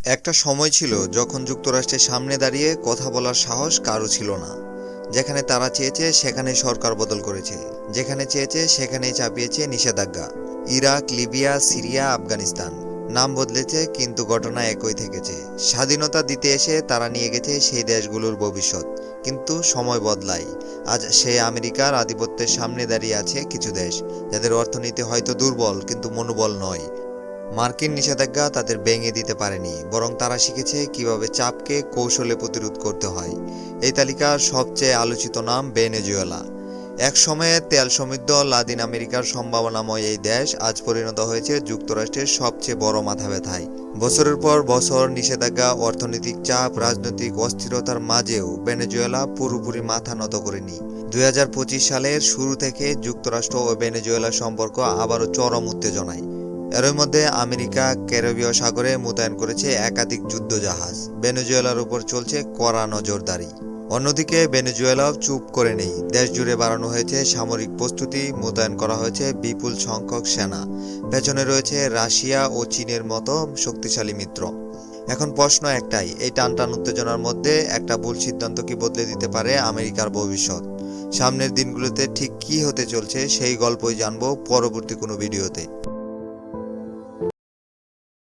একটা সময় ছিল যখন যুক্তরাষ্ট্রের সামনে দাঁড়িয়ে কথা বলার সাহস কারো ছিল না। যেখানে তারা চেয়েছে সেখানে সরকার বদল করেছে, যেখানে চেয়েছে সেখানেই চাপিয়েছে নিষেধাজ্ঞা। Iraq, Libya, Syria, Afghanistan. নাম বদলেছে কিন্তু ঘটনা একই থেকেছে। স্বাধীনতা দিতে এসে তারা নিয়ে গেছে সেই দেশগুলোর ভবিষ্যৎ। কিন্তু সময় বদলায়। আজ সেই আমেরিকার আধিপত্যের সামনে দাঁড়িয়ে আছে কিছু দেশ, যাদের অর্থনীতি হয়তো দুর্বল কিন্তু মনোবল নয়। মার্কিন নিষেধাজ্ঞা তাদের ভেঙে দিতে পারেনি, বরং তারা শিখেছে কিভাবে চাপকে কৌশলে প্রতিরোধ করতে হয়। এই তালিকার সবচেয়ে আলোচিত নাম ভেনেজুয়েলা। এক সময়ে তেল সমৃদ্ধ লাতিন আমেরিকার সম্ভাবনাময় এই দেশ আজ পরিণত হয়েছে যুক্তরাষ্ট্রের সবচেয়ে বড় মাথা ব্যথায়। বছরের পর বছর নিষেধাজ্ঞা, অর্থনৈতিক চাপ, রাজনৈতিক অস্থিরতার মাঝেও ভেনেজুয়েলা পুরোপুরি মাথা নত করেনি। 2025 সালের শুরু থেকে যুক্তরাষ্ট্র ও ভেনেজুয়েলার সম্পর্ক আবারও চরম উত্তেজনায়। এরই মধ্যে আমেরিকা ক্যারিবীয় সাগরে মোতায়েন করেছে একাধিক যুদ্ধজাহাজ। ভেনেজুয়েলার উপর চলছে কড়া নজরদারি। অন্যদিকে ভেনেজুয়েলাও চুপ করে নেই। দেশ জুড়ে বাড়ানো হয়েছে সামরিক প্রস্তুতি, মোতায়েন করা হয়েছে বিপুল সংখ্যক সেনা। পেছনে রয়েছে রাশিয়া ও চীনের মতো শক্তিশালী মিত্র। এখন প্রশ্ন একটাই, এই টানটান উত্তেজনার মধ্যে একটা ভুল সিদ্ধান্ত কি বদলে দিতে পারে আমেরিকার ভবিষ্যৎ? সামনের দিনগুলোতে ঠিক কী হতে চলছে সেই গল্পই জানবো পরবর্তী কোনো ভিডিওতে।